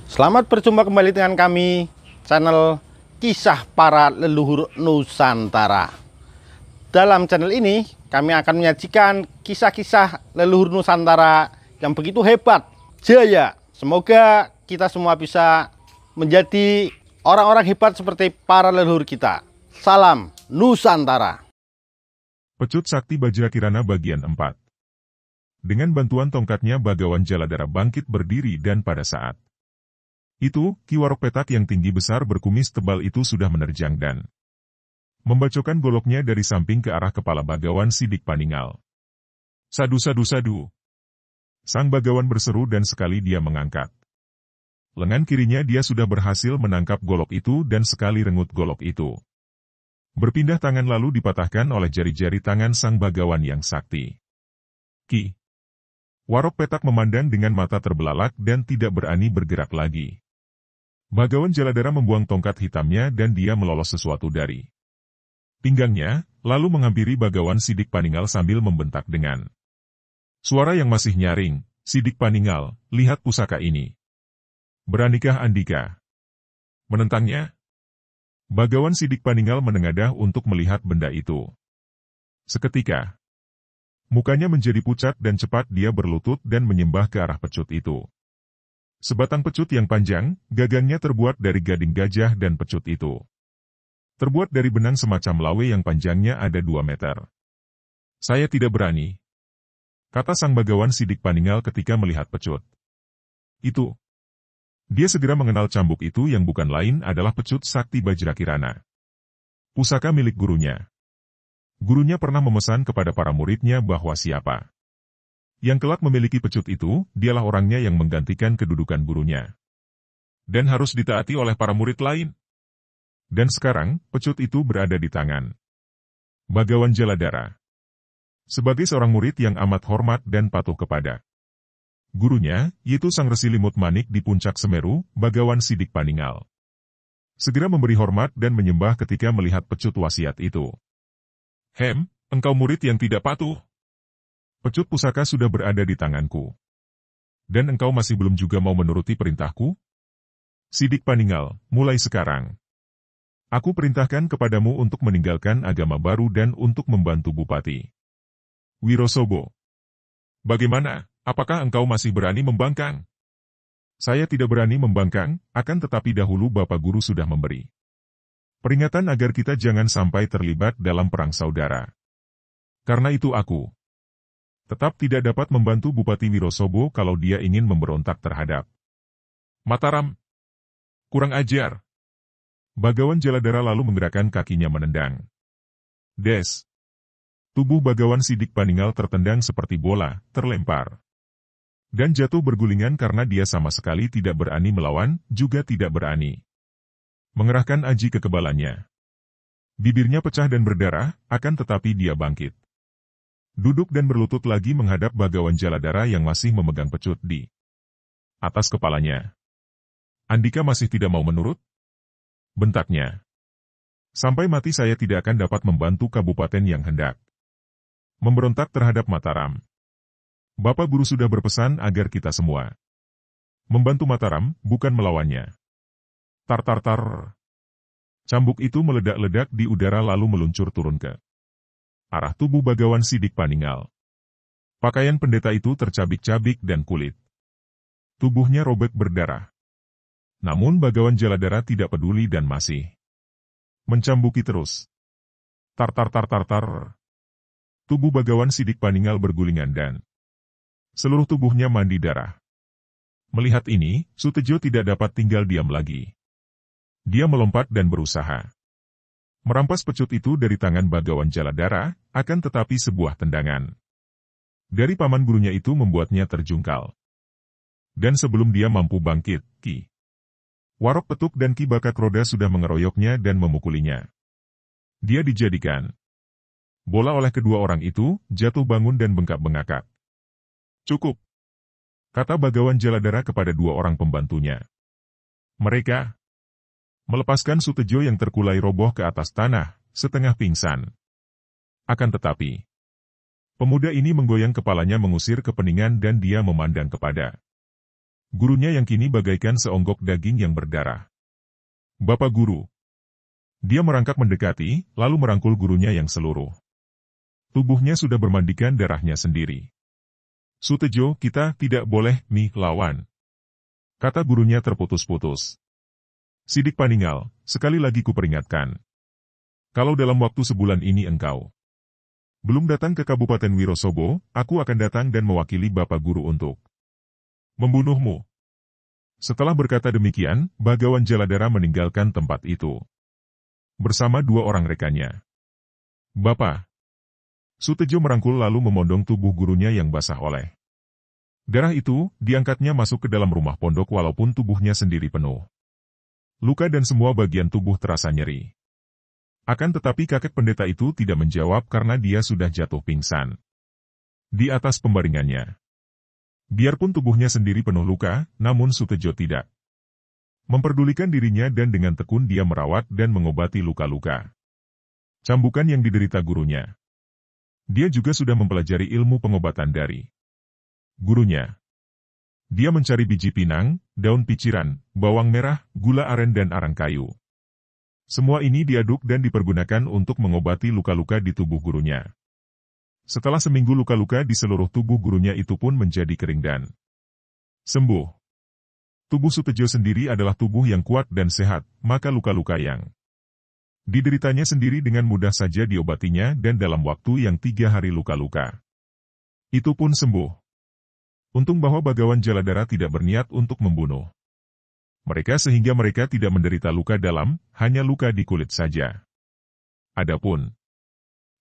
Selamat berjumpa kembali dengan kami, channel Kisah Para Leluhur Nusantara. Dalam channel ini, kami akan menyajikan kisah-kisah leluhur Nusantara yang begitu hebat, jaya. Semoga kita semua bisa menjadi orang-orang hebat seperti para leluhur kita. Salam Nusantara. Pecut Sakti Bajrakirana bagian 4. Dengan bantuan tongkatnya Bagawan Jaladara bangkit berdiri dan pada saat itu, Ki Warok Petak yang tinggi besar berkumis tebal itu sudah menerjang dan membacokkan goloknya dari samping ke arah kepala Bagawan Sidik Paningal. Sadu sadu sadu. Sang Bagawan berseru dan sekali dia mengangkat lengan kirinya, dia sudah berhasil menangkap golok itu dan sekali rengut golok itu berpindah tangan lalu dipatahkan oleh jari-jari tangan sang Bagawan yang sakti. Ki Warok Petak memandang dengan mata terbelalak dan tidak berani bergerak lagi. Bagawan Jaladara membuang tongkat hitamnya dan dia melolos sesuatu dari pinggangnya, lalu menghampiri Bagawan Sidik Paningal sambil membentak dengan suara yang masih nyaring, "Sidik Paningal, lihat pusaka ini. Beranikah Andika menentangnya?" Bagawan Sidik Paningal menengadah untuk melihat benda itu. Seketika, mukanya menjadi pucat dan cepat dia berlutut dan menyembah ke arah pecut itu. Sebatang pecut yang panjang, gagangnya terbuat dari gading gajah dan pecut itu terbuat dari benang semacam lawe yang panjangnya ada 2 meter. "Saya tidak berani," kata sang Bagawan Sidik Paningal ketika melihat pecut itu. Dia segera mengenal cambuk itu yang bukan lain adalah pecut Sakti Bajrakirana, pusaka milik gurunya. Gurunya pernah memesan kepada para muridnya bahwa siapa yang kelak memiliki pecut itu, dialah orangnya yang menggantikan kedudukan gurunya dan harus ditaati oleh para murid lain. Dan sekarang, pecut itu berada di tangan Bagawan Jaladara. Sebagai seorang murid yang amat hormat dan patuh kepada gurunya, yaitu Sang Resi Limut Manik di puncak Semeru, Bagawan Sidik Paningal segera memberi hormat dan menyembah ketika melihat pecut wasiat itu. Engkau murid yang tidak patuh. Pecut pusaka sudah berada di tanganku. Dan engkau masih belum juga mau menuruti perintahku? Sidik Paningal, mulai sekarang aku perintahkan kepadamu untuk meninggalkan agama baru dan untuk membantu Bupati Wirosobo. Bagaimana, apakah engkau masih berani membangkang? Saya tidak berani membangkang, akan tetapi dahulu Bapak Guru sudah memberi peringatan agar kita jangan sampai terlibat dalam perang saudara. Karena itu aku tetap tidak dapat membantu Bupati Wirosobo kalau dia ingin memberontak terhadap Mataram. Kurang ajar. Bagawan Jaladara lalu menggerakkan kakinya menendang. Des. Tubuh Bagawan Sidik Paningal tertendang seperti bola, terlempar dan jatuh bergulingan karena dia sama sekali tidak berani melawan, juga tidak berani mengerahkan aji kekebalannya. Bibirnya pecah dan berdarah, akan tetapi dia bangkit. Duduk dan berlutut lagi menghadap Bagawan Jaladara yang masih memegang pecut di atas kepalanya. "Andika masih tidak mau menurut?" bentaknya. "Sampai mati saya tidak akan dapat membantu kabupaten yang hendak memberontak terhadap Mataram. Bapak Guru sudah berpesan agar kita semua membantu Mataram, bukan melawannya." Tar tar tar. Cambuk itu meledak-ledak di udara lalu meluncur turun ke arah tubuh Bagawan Sidik Paningal. Pakaian pendeta itu tercabik-cabik dan kulit tubuhnya robek berdarah. Namun Bagawan Jaladara tidak peduli dan masih mencambuki terus. Tar tar tar tar tar. Tubuh Bagawan Sidik Paningal bergulingan dan seluruh tubuhnya mandi darah. Melihat ini, Sutejo tidak dapat tinggal diam lagi. Dia melompat dan berusaha merampas pecut itu dari tangan Bagawan Jaladara, akan tetapi sebuah tendangan dari paman gurunya itu membuatnya terjungkal. Dan sebelum dia mampu bangkit, Ki Warok Petuk dan Ki Bakakroda sudah mengeroyoknya dan memukulinya. Dia dijadikan bola oleh kedua orang itu, jatuh bangun dan bengkak-bengakak. "Cukup," kata Bagawan Jaladara kepada 2 orang pembantunya. Mereka melepaskan Sutejo yang terkulai roboh ke atas tanah, setengah pingsan. Akan tetapi, pemuda ini menggoyang kepalanya mengusir kepeningan dan dia memandang kepada Gurunya yang kini bagaikan seonggok daging yang berdarah. Bapak Guru. Dia merangkak mendekati, lalu merangkul gurunya yang seluruh tubuhnya sudah bermandikan darahnya sendiri. Sutejo, kita tidak boleh lawan. Kata gurunya terputus-putus. Sidik Paninggal, sekali lagi kuperingatkan. Kalau dalam waktu sebulan ini engkau belum datang ke Kabupaten Wirosobo, aku akan datang dan mewakili Bapak Guru untuk membunuhmu. Setelah berkata demikian, Bagawan Jaladara meninggalkan tempat itu bersama dua orang rekannya. Bapak. Sutejo merangkul lalu memondong tubuh gurunya yang basah oleh darah itu, diangkatnya masuk ke dalam rumah pondok walaupun tubuhnya sendiri penuh luka dan semua bagian tubuh terasa nyeri. Akan tetapi kakek pendeta itu tidak menjawab karena dia sudah jatuh pingsan di atas pembaringannya. Biarpun tubuhnya sendiri penuh luka, namun Sutejo tidak memperdulikan dirinya dan dengan tekun dia merawat dan mengobati luka-luka cambukan yang diderita gurunya. Dia juga sudah mempelajari ilmu pengobatan dari gurunya. Dia mencari biji pinang, daun piciran, bawang merah, gula aren dan arang kayu. Semua ini diaduk dan dipergunakan untuk mengobati luka-luka di tubuh gurunya. Setelah seminggu luka-luka di seluruh tubuh gurunya itu pun menjadi kering dan sembuh. Tubuh Sutejo sendiri adalah tubuh yang kuat dan sehat, maka luka-luka yang dideritanya sendiri dengan mudah saja diobatinya dan dalam waktu yang 3 hari luka-luka itu pun sembuh. Untung bahwa Bagawan Jaladara tidak berniat untuk membunuh mereka sehingga mereka tidak menderita luka dalam, hanya luka di kulit saja. Adapun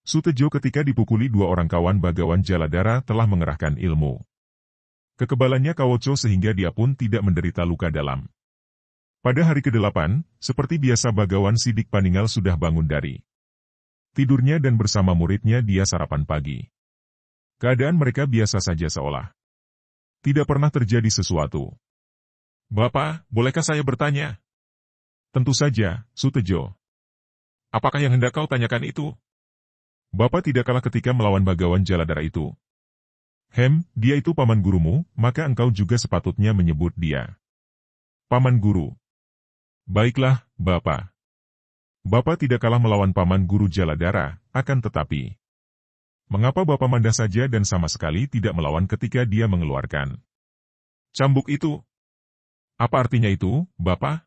Sutejo ketika dipukuli dua orang kawan Bagawan Jaladara telah mengerahkan ilmu kekebalannya Kawoco sehingga dia pun tidak menderita luka dalam. Pada hari ke-8, seperti biasa Bagawan Sidik Paninggal sudah bangun dari tidurnya dan bersama muridnya dia sarapan pagi. Keadaan mereka biasa saja seolah tidak pernah terjadi sesuatu. Bapak, bolehkah saya bertanya? Tentu saja, Sutejo. Apakah yang hendak kau tanyakan itu? Bapak tidak kalah ketika melawan Bagawan Jaladara itu. Dia itu paman gurumu, maka engkau juga sepatutnya menyebut dia paman guru. Baiklah, Bapak. Bapak tidak kalah melawan paman guru Jaladara, akan tetapi mengapa Bapak mandah saja dan sama sekali tidak melawan ketika dia mengeluarkan cambuk itu? Apa artinya itu, Bapak?